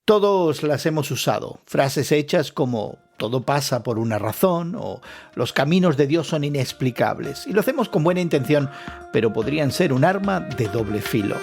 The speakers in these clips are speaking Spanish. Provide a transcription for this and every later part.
Todos las hemos usado, frases hechas como todo pasa por una razón o los caminos de Dios son inexplicables. Y lo hacemos con buena intención, pero podrían ser un arma de doble filo.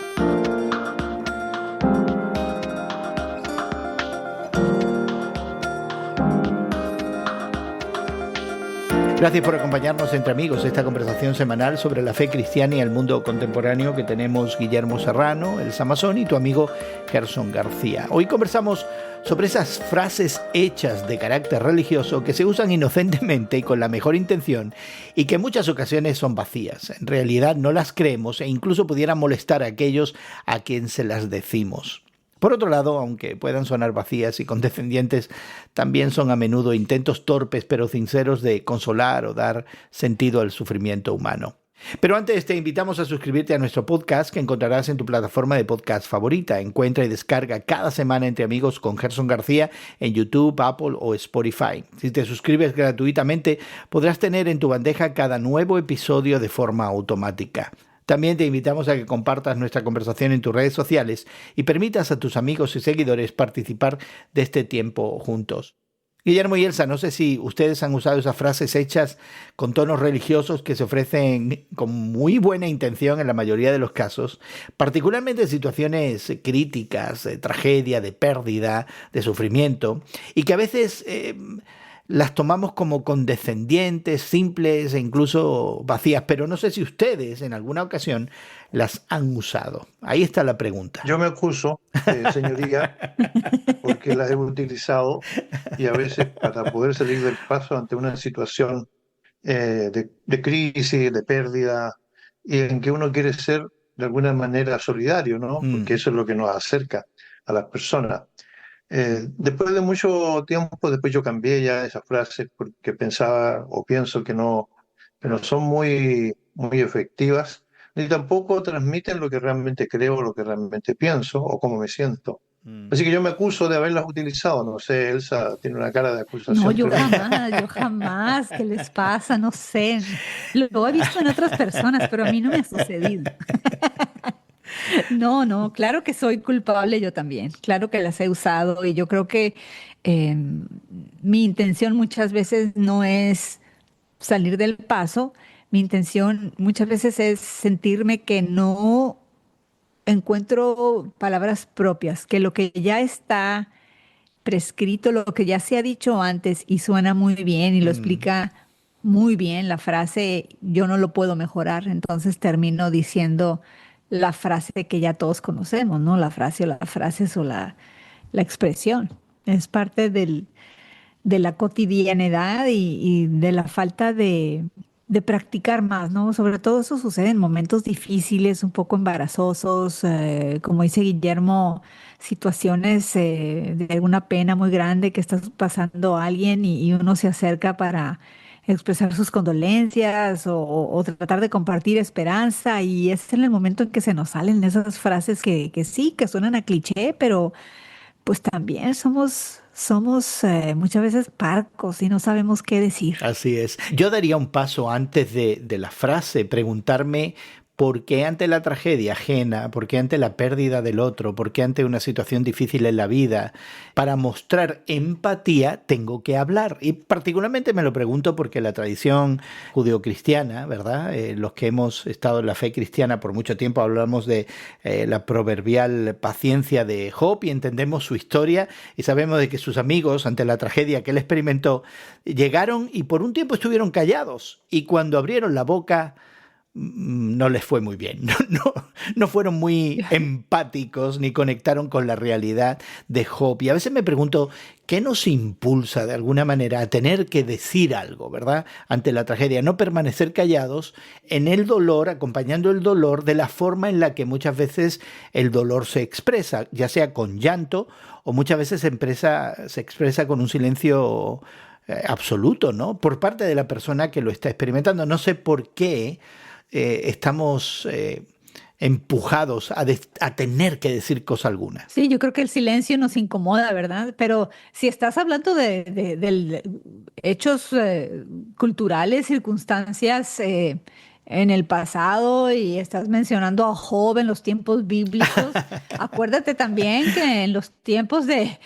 Gracias por acompañarnos entre amigos esta conversación semanal sobre la fe cristiana y el mundo contemporáneo que tenemos Guillermo Serrano, Elsa Masón y tu amigo Gerson García. Hoy conversamos sobre esas frases hechas de carácter religioso que se usan inocentemente y con la mejor intención y que en muchas ocasiones son vacías. En realidad no las creemos e incluso pudieran molestar a aquellos a quien se las decimos. Por otro lado, aunque puedan sonar vacías y condescendientes, también son a menudo intentos torpes pero sinceros de consolar o dar sentido al sufrimiento humano. Pero antes te invitamos a suscribirte a nuestro podcast que encontrarás en tu plataforma de podcast favorita. Encuentra y descarga cada semana Entre Amigos con Gerson García en YouTube, Apple o Spotify. Si te suscribes gratuitamente, podrás tener en tu bandeja cada nuevo episodio de forma automática. También te invitamos a que compartas nuestra conversación en tus redes sociales y permitas a tus amigos y seguidores participar de este tiempo juntos. Guillermo y Elsa, no sé si ustedes han usado esas frases hechas con tonos religiosos que se ofrecen con muy buena intención en la mayoría de los casos, particularmente en situaciones críticas, de tragedia, de pérdida, de sufrimiento, y que a veces las tomamos como condescendientes, simples e incluso vacías, pero no sé si ustedes en alguna ocasión las han usado. Ahí está la pregunta. Yo me acuso, señoría, porque las he utilizado y a veces para poder salir del paso ante una situación de crisis, de pérdida, y en que uno quiere ser de alguna manera solidario, ¿no? Porque eso es lo que nos acerca a las personas. Después de mucho tiempo, después yo cambié ya esas frases porque pensaba o pienso que no son muy efectivas, ni tampoco transmiten lo que realmente creo, lo que realmente pienso o cómo me siento. Así que yo me acuso de haberlas utilizado. No sé, Elsa tiene una cara de No, acusación tremenda. yo jamás, ¿qué les pasa? No sé. Lo he visto en otras personas, pero a mí no me ha sucedido. No, claro que soy culpable yo también, claro que las he usado y yo creo que eh, mi intención muchas veces no es salir del paso, mi intención muchas veces es sentirme que no encuentro palabras propias, que lo que ya está prescrito, lo que ya se ha dicho antes y suena muy bien y lo explica muy bien la frase, yo no lo puedo mejorar, entonces termino diciendo la frase que ya todos conocemos, ¿no? La frase o las frases o la expresión. Es parte de la cotidianidad y de la falta de practicar más, ¿no? Sobre todo eso sucede en momentos difíciles, un poco embarazosos, como dice Guillermo, situaciones de alguna pena muy grande que está pasando a alguien y uno se acerca para expresar sus condolencias o tratar de compartir esperanza y es en el momento en que se nos salen esas frases que sí, que suenan a cliché, pero pues también somos muchas veces parcos y no sabemos qué decir. Así es. Yo daría un paso antes de la frase, preguntarme por qué ante la tragedia ajena, por qué ante la pérdida del otro, por qué ante una situación difícil en la vida, para mostrar empatía tengo que hablar. Y particularmente me lo pregunto porque la tradición judeocristiana, ¿verdad? Los que hemos estado en la fe cristiana por mucho tiempo hablamos de la proverbial paciencia de Job y entendemos su historia y sabemos de que sus amigos ante la tragedia que él experimentó llegaron y por un tiempo estuvieron callados y cuando abrieron la boca no les fue muy bien, no fueron muy empáticos ni conectaron con la realidad de Job. Y a veces me pregunto, ¿qué nos impulsa de alguna manera a tener que decir algo, verdad? Ante la tragedia, no permanecer callados en el dolor, acompañando el dolor de la forma en la que muchas veces el dolor se expresa, ya sea con llanto o muchas veces se expresa con un silencio absoluto, ¿no? Por parte de la persona que lo está experimentando. No sé por qué estamos empujados a tener que decir cosa alguna. Sí, yo creo que el silencio nos incomoda, ¿verdad? Pero si estás hablando de hechos culturales, circunstancias en el pasado y estás mencionando a Job en los tiempos bíblicos, acuérdate también que en los tiempos de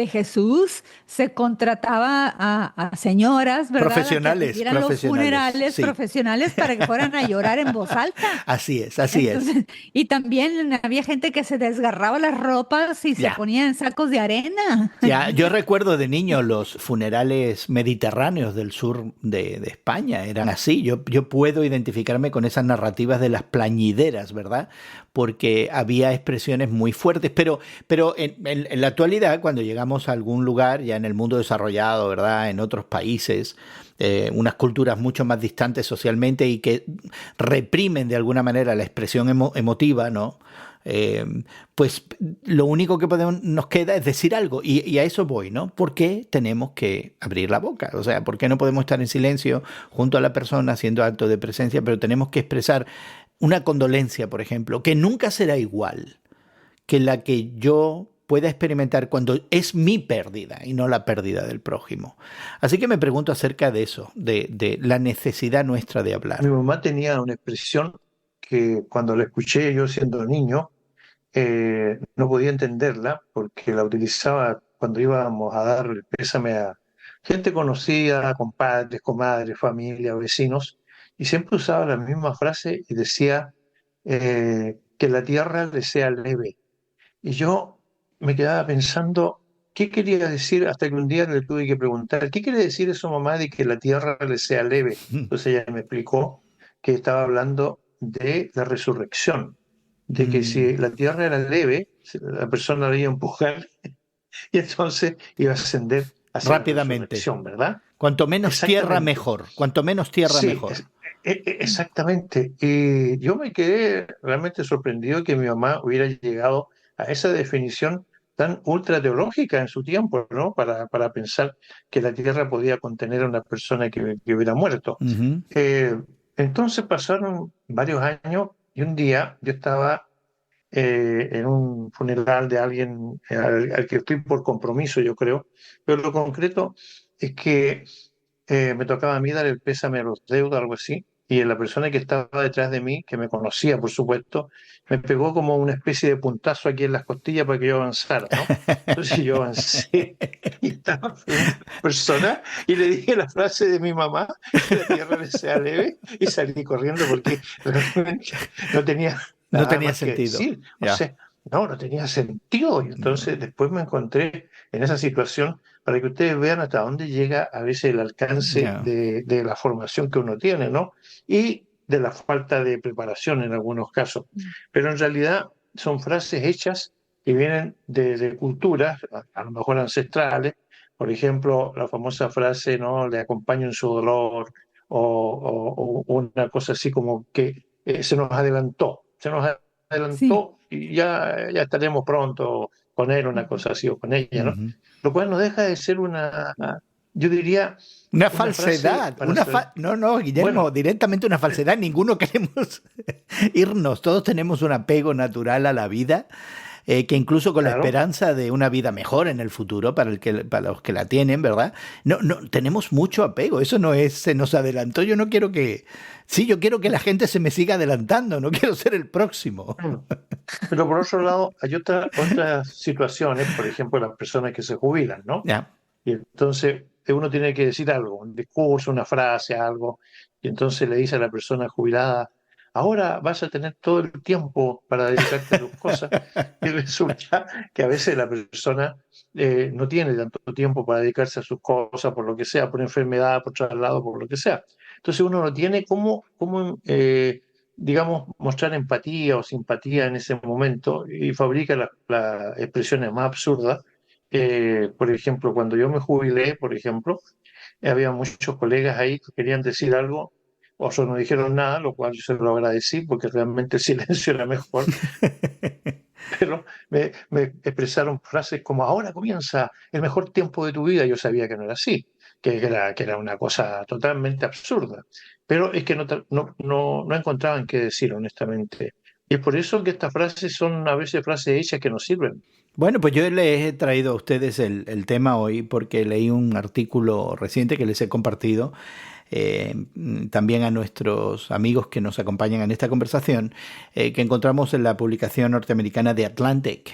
Jesús se contrataba a señoras, ¿verdad? A que Profesionales, atendieran los profesionales, funerales sí. profesionales para que fueran a llorar en voz alta. Así es, así es. Entonces, y también había gente que se desgarraba las ropas y se Ya. ponía en sacos de arena. Ya, yo recuerdo de niño los funerales mediterráneos del sur de España, eran así. Yo puedo identificarme con esas narrativas de las plañideras, ¿verdad? Porque había expresiones muy fuertes, pero en la actualidad, cuando llegamos a algún lugar, ya en el mundo desarrollado, ¿verdad? En otros países, unas culturas mucho más distantes socialmente y que reprimen de alguna manera la expresión emotiva, ¿no? Eh, pues lo único que nos queda es decir algo y a eso voy, ¿no? ¿Por qué tenemos que abrir la boca? O sea, ¿por qué no podemos estar en silencio junto a la persona haciendo acto de presencia, pero tenemos que expresar una condolencia, por ejemplo, que nunca será igual que la que yo pueda experimentar cuando es mi pérdida y no la pérdida del prójimo? Así que me pregunto acerca de eso, de la necesidad nuestra de Mi hablar. mamá tenía una expresión que cuando la escuché yo siendo niño, no podía entenderla porque la utilizaba cuando íbamos a dar el pésame a gente conocida, compadres, comadres, familia, vecinos, y siempre usaba la misma frase y decía que la tierra le sea leve. Y yo me quedaba pensando, ¿qué quería decir? Hasta que un día le tuve que preguntar, ¿qué quiere decir eso, mamá, de que la tierra le sea leve? Entonces ella me explicó que estaba hablando de la resurrección, de que si la tierra era leve, la persona la iba a empujar y entonces iba a ascender hacia la Rápidamente. resurrección, ¿verdad? Cuanto menos tierra, Exactamente. mejor. Cuanto menos tierra, Sí, mejor. exactamente. Y yo me quedé realmente sorprendido que mi mamá hubiera llegado a esa definición tan ultra teológica en su tiempo, ¿no? Para pensar que la tierra podía contener a una persona que hubiera muerto. Ujú. Eh, entonces pasaron varios años y un día yo estaba en un funeral de alguien al que estoy por compromiso, yo creo, pero lo concreto es que me tocaba a mí dar el pésame a los deudos, algo así, y la persona que estaba detrás de mí, que me conocía, por supuesto, me pegó como una especie de puntazo aquí en las costillas para que yo avanzara, ¿no? Entonces yo avancé y estaba frente a la persona y le dije la frase de mi mamá, que la tierra le sea leve, y salí corriendo porque realmente no tenía No nada tenía más que sentido. decir. O Ya. sea, no tenía sentido. Y No. entonces después me encontré en esa situación para que ustedes vean hasta dónde llega a veces el alcance Ya. de la formación que uno tiene, ¿no? Y de la falta de preparación en algunos casos. Pero en realidad son frases hechas que vienen de culturas, a lo mejor ancestrales. Por ejemplo, la famosa frase, ¿no? Le acompaño en su dolor, o una cosa así como que se nos Sí. adelantó y ya estaremos pronto con él, una cosa así, o con ella, ¿no? Ujú. Lo cual no deja de ser yo diría, Una una frase falsedad. No, no, Guillermo, bueno, directamente una falsedad. Ninguno queremos irnos. Todos tenemos un apego natural a la vida, que incluso con la claro, esperanza de una vida mejor en el futuro para los que la tienen, ¿verdad? No, no, tenemos mucho apego. Eso no es, se nos adelantó. Yo no quiero que, sí, yo quiero que la gente se me siga adelantando. No quiero ser el próximo. mm. Pero por otro lado, hay otras situaciones, por ejemplo, las personas que se jubilan, ¿no? Ya. Y entonces uno tiene que decir algo, un discurso, una frase, algo, y entonces le dice a la persona jubilada, ahora vas a tener todo el tiempo para dedicarte a tus cosas, y resulta que a veces la persona no tiene tanto tiempo para dedicarse a sus cosas, por lo que sea, por enfermedad, por traslado, por lo que sea. Entonces uno no tiene cómo digamos, mostrar empatía o simpatía en ese momento y fabrica las expresiones más absurdas. Por ejemplo, cuando yo me jubilé, por ejemplo, había muchos colegas ahí que querían decir algo, otros no dijeron nada, lo cual yo se lo agradecí porque realmente el silencio era mejor, pero me expresaron frases como ahora comienza el mejor tiempo de tu vida. Yo sabía que no era así, que era una cosa totalmente absurda, pero es que no encontraban qué decir, honestamente. Y es por eso que estas frases son a veces frases hechas que no sirven. Bueno, pues yo les he traído a ustedes el tema hoy porque leí un artículo reciente que les he compartido, también a nuestros amigos que nos acompañan en esta conversación, que encontramos en la publicación norteamericana de Atlantic,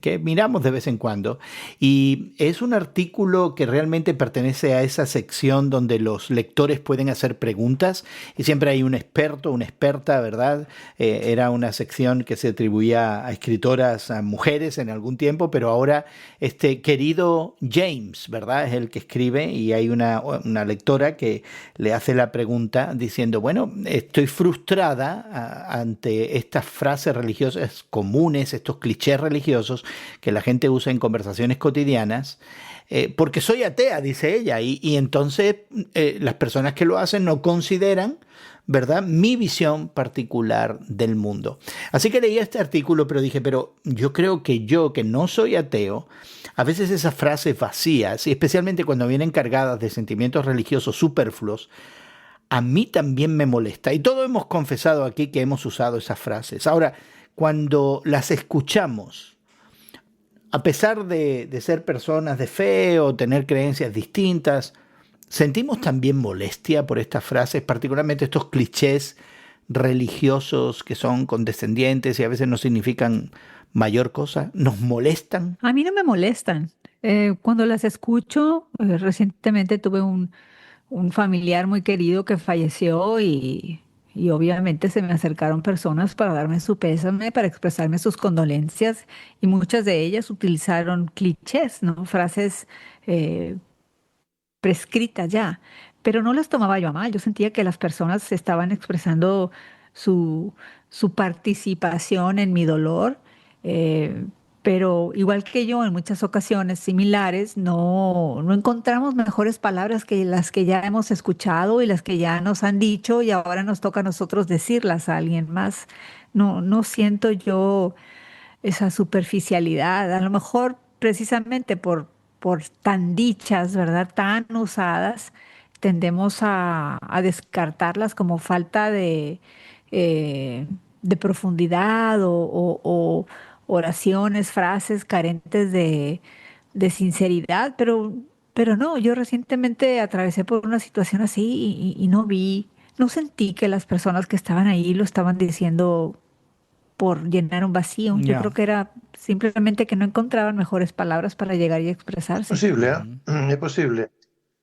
que miramos de vez en cuando, y es un artículo que realmente pertenece a esa sección donde los lectores pueden hacer preguntas y siempre hay un experto, una experta, ¿verdad? Era una sección que se atribuía a escritoras, a mujeres en algún tiempo, pero ahora este querido James, ¿verdad? Es el que escribe y hay una lectora que le hace la pregunta diciendo, bueno, estoy frustrada ante estas frases religiosas comunes, estos clichés religiosos que la gente usa en conversaciones cotidianas, porque soy atea, dice ella, y entonces las personas que lo hacen no consideran, ¿verdad?, mi visión particular del mundo. Así que leí este artículo, pero dije, pero yo creo que yo, que no soy ateo, a veces esas frases vacías, y especialmente cuando vienen cargadas de sentimientos religiosos superfluos, a mí también me molesta. Y todos hemos confesado aquí que hemos usado esas frases. Ahora, cuando las escuchamos, a pesar de ser personas de fe o tener creencias distintas, sentimos también molestia por estas frases, particularmente estos clichés religiosos que son condescendientes y a veces no significan mayor cosa. ¿Nos molestan? A mí no me molestan. Cuando las escucho, recientemente tuve un familiar muy querido que falleció y obviamente se me acercaron personas para darme su pésame, para expresarme sus condolencias y muchas de ellas utilizaron clichés, ¿no? Frases eh, prescritas ya, pero no las tomaba yo a mal. Yo sentía que las personas estaban expresando su, su participación en mi dolor, eh, pero igual que yo, en muchas ocasiones similares, no encontramos mejores palabras que las que ya hemos escuchado y las que ya nos han dicho y ahora nos toca a nosotros decirlas a alguien más. No siento yo esa superficialidad, a lo mejor precisamente por tan dichas, ¿verdad? Tan usadas, tendemos a descartarlas como falta de profundidad o oraciones, frases carentes de sinceridad, pero no, yo recientemente atravesé por una situación así y no sentí que las personas que estaban ahí lo estaban diciendo por llenar un vacío. Yo creo Ya. que era simplemente que no encontraban mejores palabras para llegar y Es expresarse. posible, ¿eh? Ujú. Es posible.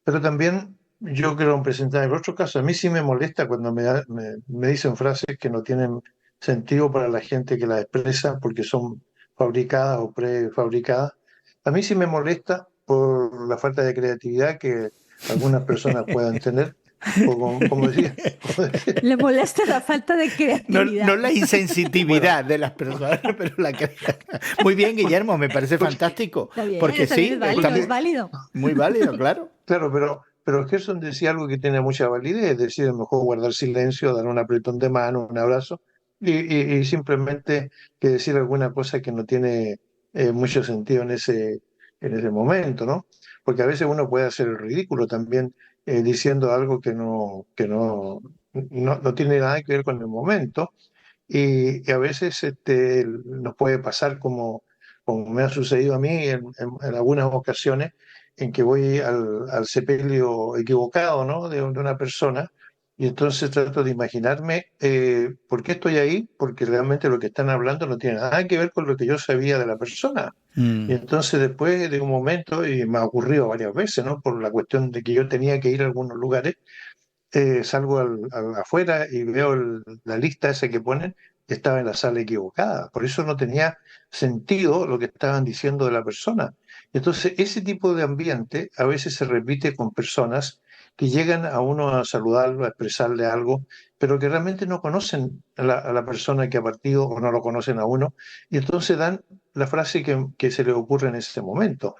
Pero también yo quiero presentar el otro caso. A mí sí me molesta cuando me dicen frases que no tienen sentido para la gente que las expresa porque son fabricadas o prefabricadas. A mí sí me molesta por la falta de creatividad que algunas personas puedan tener, o como decía, Le molesta la falta de No, no creatividad. la bueno, insensitividad de las personas, pero Muy bien, Guillermo, me parece porque, fantástico, porque Está bien, sí, es válido, es porque válido. muy válido, claro. claro, pero Gerson decía algo que tiene mucha validez, es decir, es mejor guardar silencio, dar un apretón de mano, un abrazo, y simplemente que decir alguna cosa que no tiene mucho sentido en ese momento, ¿no? Porque a veces uno puede hacer el ridículo también diciendo algo que no tiene nada que ver con el momento, y a veces nos puede pasar como me ha sucedido a mí en algunas ocasiones en que voy al sepelio equivocado, ¿no?, de una persona, y entonces trato de imaginarme por qué estoy ahí, porque realmente lo que están hablando no tiene nada que ver con lo que yo sabía de la persona. Y Mm, entonces después de un momento, y me ha ocurrido varias veces, ¿no?, por la cuestión de que yo tenía que ir a algunos lugares, salgo afuera y veo la lista esa que ponen, y estaba en la sala equivocada. Por eso no tenía sentido lo que estaban diciendo de la persona. Entonces, ese tipo de ambiente a veces se repite con personas que llegan a uno a saludarlo, a expresarle algo, pero que realmente no conocen a la persona que ha partido o no lo conocen a uno, y entonces dan la frase que se le ocurre en ese momento.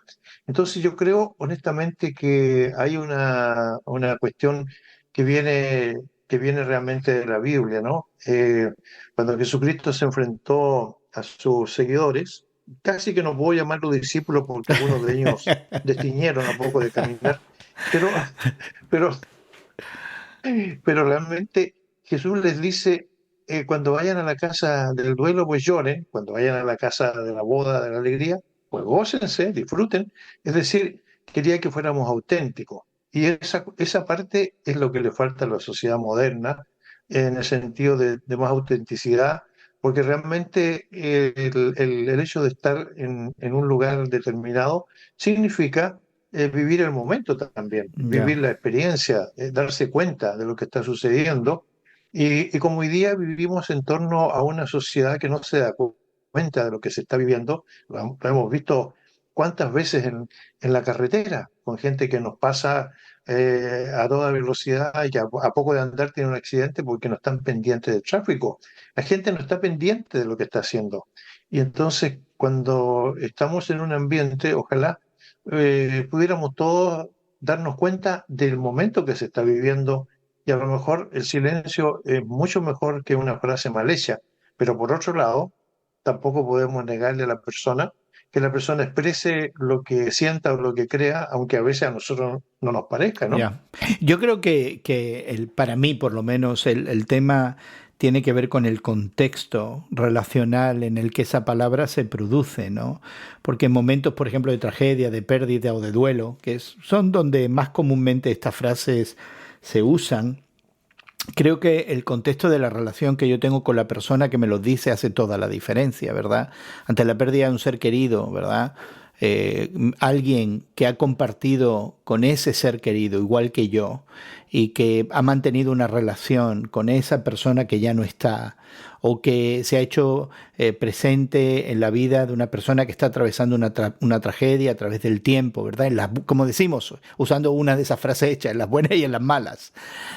Entonces yo creo honestamente que hay una cuestión que viene realmente de la Biblia, ¿no? Cuando Jesucristo se enfrentó a sus seguidores, casi que no puedo llamarlos discípulos porque algunos de ellos destiñeron a poco de caminar, pero, pero, pero realmente Jesús les dice, cuando vayan a la casa del duelo, pues lloren; cuando vayan a la casa de la boda, de la alegría, pues gócense, disfruten. Es decir, quería que fuéramos auténticos. Y esa parte es lo que le falta a la sociedad moderna en el sentido de más autenticidad, porque realmente el hecho de estar en un lugar determinado significa vivir el momento también, Ya, vivir la experiencia, darse cuenta de lo que está sucediendo. Y como hoy día vivimos en torno a una sociedad que no se da cuenta de lo que se está viviendo, lo hemos visto cuántas veces en la carretera, con gente que nos pasa a toda velocidad y que a poco de andar tiene un accidente porque no están pendientes del tráfico. La gente no está pendiente de lo que está haciendo. Y entonces, cuando estamos en un ambiente, ojalá pudiéramos todos darnos cuenta del momento que se está viviendo y a lo mejor el silencio es mucho mejor que una frase mal hecha. Pero por otro lado, tampoco podemos negarle a la persona que la persona exprese lo que sienta o lo que crea, aunque a veces a nosotros no nos parezca, ¿no? ya. Yo creo para mí, por lo menos, el tema tiene que ver con el contexto relacional en el que esa palabra se produce, ¿no? Porque en momentos, por ejemplo, de tragedia, de pérdida o de duelo, son donde más comúnmente estas frases se usan. Creo que el contexto de la relación que yo tengo con la persona que me lo dice hace toda la diferencia, ¿verdad? Ante la pérdida de un ser querido, ¿verdad? Alguien que ha compartido con ese ser querido, igual que yo, y que ha mantenido una relación con esa persona que ya no está, o que se ha hecho presente en la vida de una persona que está atravesando una tragedia a través del tiempo, ¿verdad? Como decimos, usando una de esas frases hechas, en las buenas y en las malas.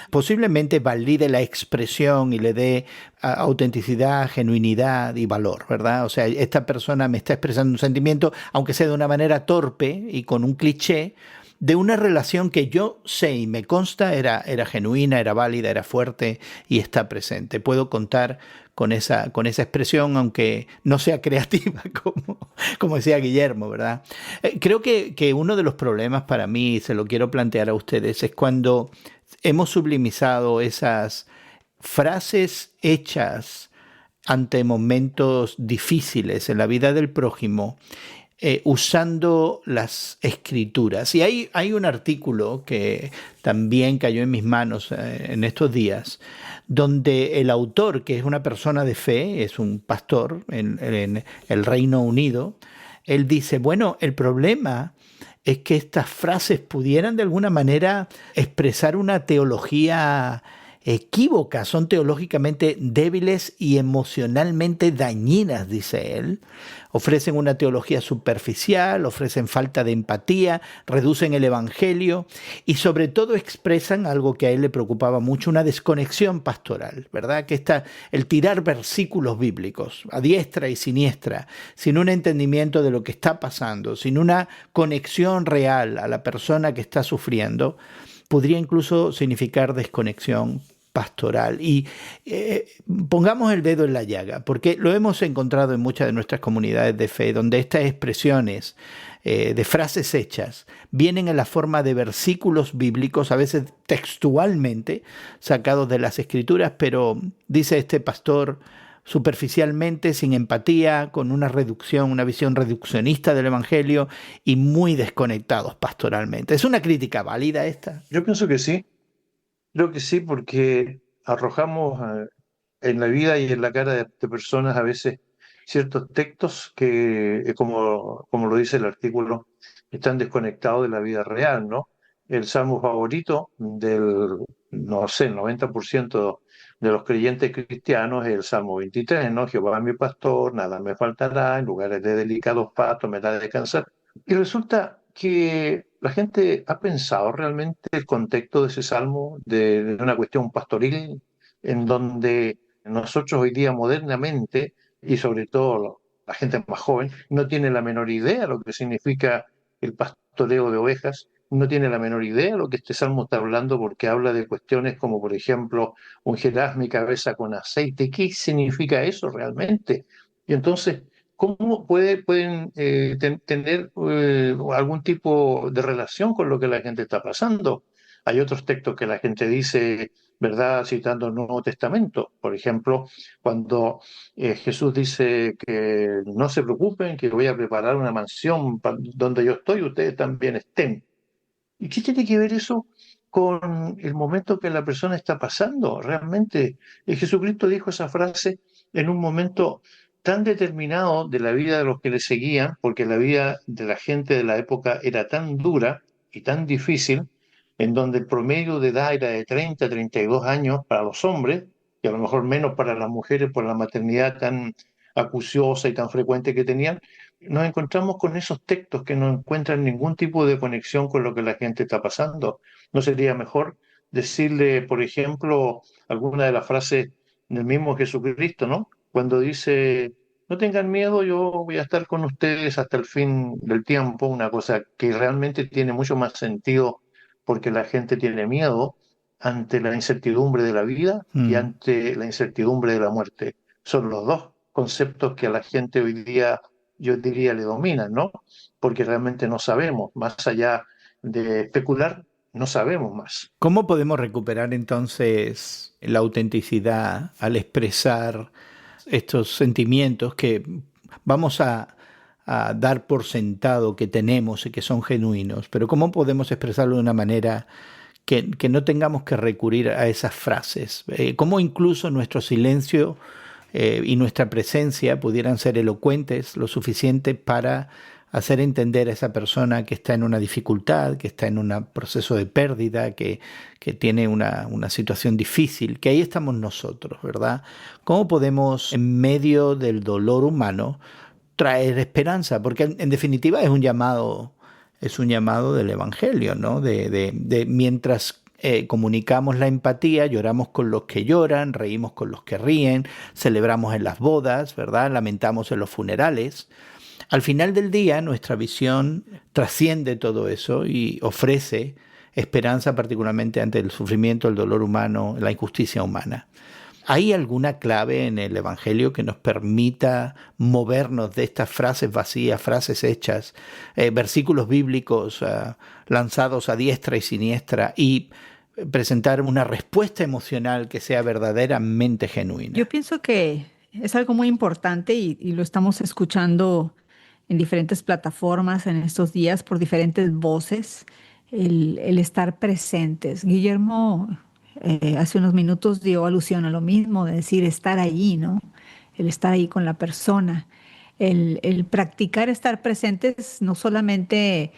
Posiblemente valide la expresión y le dé autenticidad, genuinidad y valor, ¿verdad? O sea, esta persona me está expresando un sentimiento, aunque sea de una manera torpe y con un cliché, de una relación que yo sé y me consta era genuina, era válida, era fuerte y está presente. Puedo contar con esa expresión, aunque no sea creativa, como decía Guillermo, ¿verdad? Creo que uno de los problemas para mí, se lo quiero plantear a ustedes, es cuando hemos sublimizado esas frases hechas ante momentos difíciles en la vida del prójimo, usando las escrituras. Y hay un artículo que también cayó en mis manos en estos días, donde el autor, que es una persona de fe, es un pastor en el Reino Unido, él dice, bueno, el problema es que estas frases pudieran de alguna manera expresar una teología equívoca, son teológicamente débiles y emocionalmente dañinas, dice él. Ofrecen una teología superficial, ofrecen falta de empatía, reducen el evangelio y sobre todo expresan algo que a él le preocupaba mucho, una desconexión pastoral, ¿verdad? Que está el tirar versículos bíblicos a diestra y siniestra, sin un entendimiento de lo que está pasando, sin una conexión real a la persona que está sufriendo, podría incluso significar desconexión pastoral. Y pongamos el dedo en la llaga, porque lo hemos encontrado en muchas de nuestras comunidades de fe, donde estas expresiones de frases hechas vienen en la forma de versículos bíblicos, a veces textualmente sacados de las escrituras, pero dice este pastor, superficialmente, sin empatía, con una visión reduccionista del Evangelio y muy desconectados pastoralmente. ¿Es una crítica válida esta? Yo pienso que sí, creo que sí, porque arrojamos en la vida y en la cara de personas a veces ciertos textos que, como lo dice el artículo, están desconectados de la vida real, ¿no? El salmo favorito no sé, el 90% de los creyentes cristianos es el Salmo 23, ¿no? Jehová es mi pastor, nada me faltará, en lugares de delicados pastos me da de descansar. Y resulta que la gente ha pensado realmente el contexto de ese salmo, de una cuestión pastoril, en donde nosotros hoy día modernamente, y sobre todo la gente más joven, no tiene la menor idea de lo que significa el pastoreo de ovejas, no tiene la menor idea de lo que este salmo está hablando, porque habla de cuestiones como, por ejemplo, ungerás mi cabeza con aceite. ¿Qué significa eso realmente? Y entonces, ¿cómo pueden tener algún tipo de relación con lo que la gente está pasando? Hay otros textos que la gente dice, ¿verdad? Citando el Nuevo Testamento. Por ejemplo, cuando Jesús dice que no se preocupen, que voy a preparar una mansión donde yo estoy, ustedes también estén. ¿Y qué tiene que ver eso con el momento que la persona está pasando? Realmente, Jesucristo dijo esa frase en un momento tan determinado de la vida de los que le seguían, porque la vida de la gente de la época era tan dura y tan difícil, en donde el promedio de edad era de 30 a 32 años para los hombres, y a lo mejor menos para las mujeres por la maternidad tan acuciosa y tan frecuente que tenían. Nos encontramos con esos textos que no encuentran ningún tipo de conexión con lo que la gente está pasando. ¿No sería mejor decirle, por ejemplo, alguna de las frases del mismo Jesucristo, ¿no? Cuando dice, no tengan miedo, yo voy a estar con ustedes hasta el fin del tiempo, una cosa que realmente tiene mucho más sentido porque la gente tiene miedo ante la incertidumbre de la vida y Mm. ante la incertidumbre de la muerte. Son los dos conceptos que a la gente hoy día, yo diría, le dominan, ¿no? Porque realmente no sabemos, más allá de especular, no sabemos más. ¿Cómo podemos recuperar entonces la autenticidad al expresar estos sentimientos que vamos a dar por sentado que tenemos y que son genuinos? Pero ¿cómo podemos expresarlo de una manera que no tengamos que recurrir a esas frases? ¿Cómo incluso nuestro silencio y nuestra presencia pudieran ser elocuentes lo suficiente para hacer entender a esa persona que está en una dificultad, que está en un proceso de pérdida, que tiene una situación difícil, que ahí estamos nosotros, ¿verdad? ¿Cómo podemos, en medio del dolor humano, traer esperanza? Porque en definitiva es un llamado del Evangelio, ¿no? De mientras comunicamos la empatía, lloramos con los que lloran, reímos con los que ríen, celebramos en las bodas, ¿verdad? Lamentamos en los funerales. Al final del día, nuestra visión trasciende todo eso y ofrece esperanza, particularmente ante el sufrimiento, el dolor humano, la injusticia humana. ¿Hay alguna clave en el Evangelio que nos permita movernos de estas frases vacías, frases hechas, versículos bíblicos lanzados a diestra y siniestra y presentar una respuesta emocional que sea verdaderamente Yo genuina? pienso que es algo muy importante y lo estamos escuchando en diferentes plataformas en estos días por diferentes voces, el estar presentes. Guillermo hace unos minutos dio alusión a lo mismo, de decir estar allí, ¿no? El estar ahí con la persona. El practicar estar presentes no solamente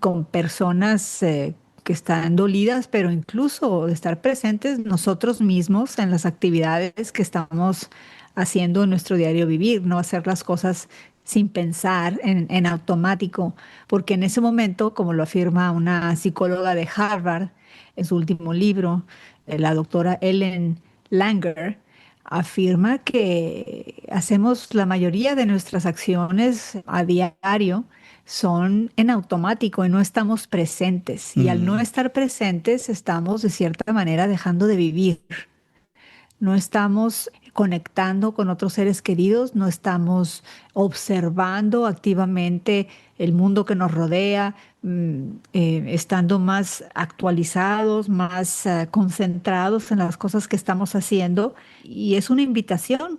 con personas que están dolidas, pero incluso de estar presentes nosotros mismos en las actividades que estamos haciendo en nuestro diario vivir, no hacer las cosas sin pensar en automático, porque en ese momento, como lo afirma una psicóloga de Harvard en su último libro, la doctora Ellen Langer, afirma que hacemos la mayoría de nuestras acciones a diario son en automático y no estamos presentes. Y al no Mm. estar presentes, estamos de cierta manera dejando de vivir. No estamos conectando con otros seres queridos, no estamos observando activamente el mundo que nos rodea, estando más actualizados, más concentrados en las cosas que estamos haciendo. Y es una invitación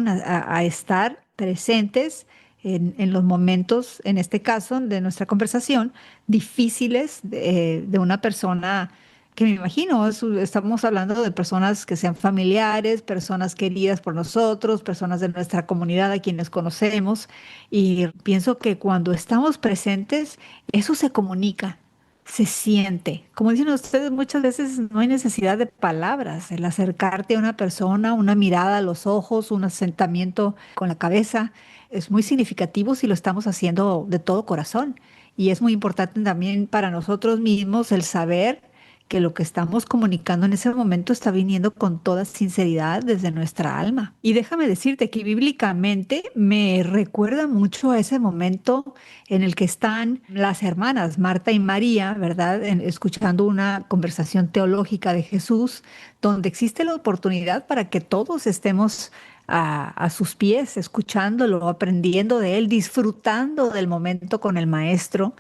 a estar presentes en los momentos, en este caso de nuestra conversación, difíciles de una persona que me imagino, estamos hablando de personas que sean familiares, personas queridas por nosotros, personas de nuestra comunidad a quienes conocemos, y pienso que cuando estamos presentes, eso se comunica, se siente. Como dicen ustedes, muchas veces no hay necesidad de palabras, el acercarte a una persona, una mirada a los ojos, un asentamiento con la cabeza, es muy significativo si lo estamos haciendo de todo corazón. Y es muy importante también para nosotros mismos el saber que lo que estamos comunicando en ese momento está viniendo con toda sinceridad desde nuestra alma. Y déjame decirte que bíblicamente me recuerda mucho a ese momento en el que están las hermanas Marta y María, ¿verdad? Escuchando una conversación teológica de Jesús, donde existe la oportunidad para que todos estemos a sus pies, escuchándolo, aprendiendo de él, disfrutando del momento con el maestro.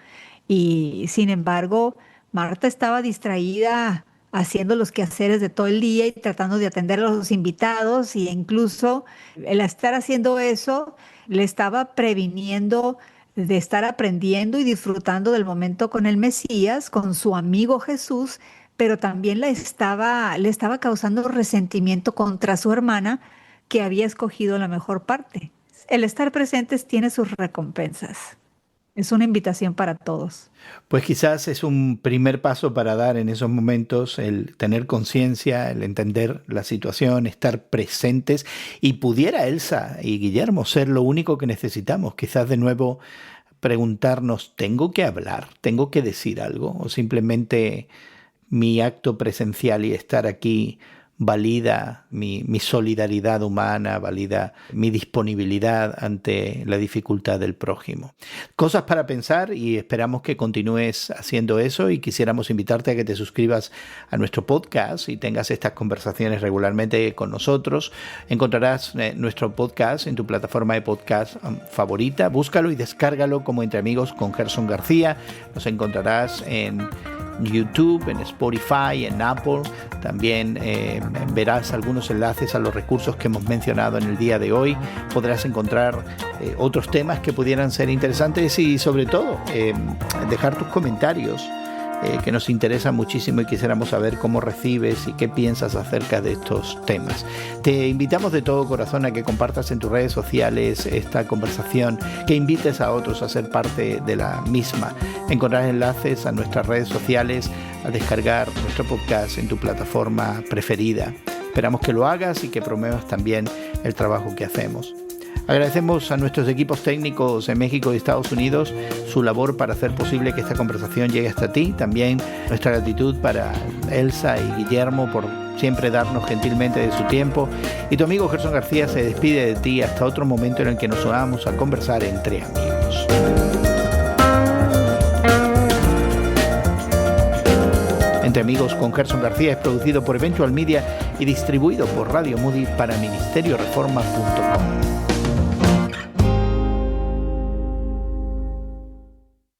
Y sin embargo, Marta estaba distraída haciendo los quehaceres de todo el día y tratando de atender a los invitados, y incluso el estar haciendo eso le estaba previniendo de estar aprendiendo y disfrutando del momento con el Mesías, con su amigo Jesús, pero también le estaba causando resentimiento contra su hermana que había escogido la mejor parte. El estar presentes tiene sus recompensas. Es una invitación para todos. Pues quizás es un primer paso para dar en esos momentos, el tener conciencia, el entender la situación, estar presentes, y pudiera Elsa y Guillermo ser lo único que necesitamos. Quizás de nuevo preguntarnos, ¿tengo que hablar? ¿Tengo que decir algo? ¿O simplemente mi acto presencial y estar aquí valida mi solidaridad humana, valida mi disponibilidad ante la dificultad del prójimo? Cosas para pensar, y esperamos que continúes haciendo eso, y quisiéramos invitarte a que te suscribas a nuestro podcast y tengas estas conversaciones regularmente con nosotros. Encontrarás nuestro podcast en tu plataforma de podcast favorita. Búscalo y descárgalo como Entre Amigos con Gerson García. Nos encontrarás en YouTube, en Spotify, en Apple. También verás algunos enlaces a los recursos que hemos mencionado en el día de hoy. Podrás encontrar otros temas que pudieran ser interesantes, y sobre todo dejar tus comentarios, que nos interesa muchísimo, y quisiéramos saber cómo recibes y qué piensas acerca de estos temas. Te invitamos de todo corazón a que compartas en tus redes sociales esta conversación, que invites a otros a ser parte de la misma. Encontrarás enlaces a nuestras redes sociales, a descargar nuestro podcast en tu plataforma preferida. Esperamos que lo hagas y que promuevas también el trabajo que hacemos. Agradecemos a nuestros equipos técnicos en México y Estados Unidos su labor para hacer posible que esta conversación llegue hasta ti. También nuestra gratitud para Elsa y Guillermo por siempre darnos gentilmente de su tiempo. Y tu amigo Gerson García se despide de ti hasta otro momento en el que nos unamos a conversar entre amigos. Entre Amigos con Gerson García es producido por Eventual Media y distribuido por Radio Moody para ministerioreforma.com.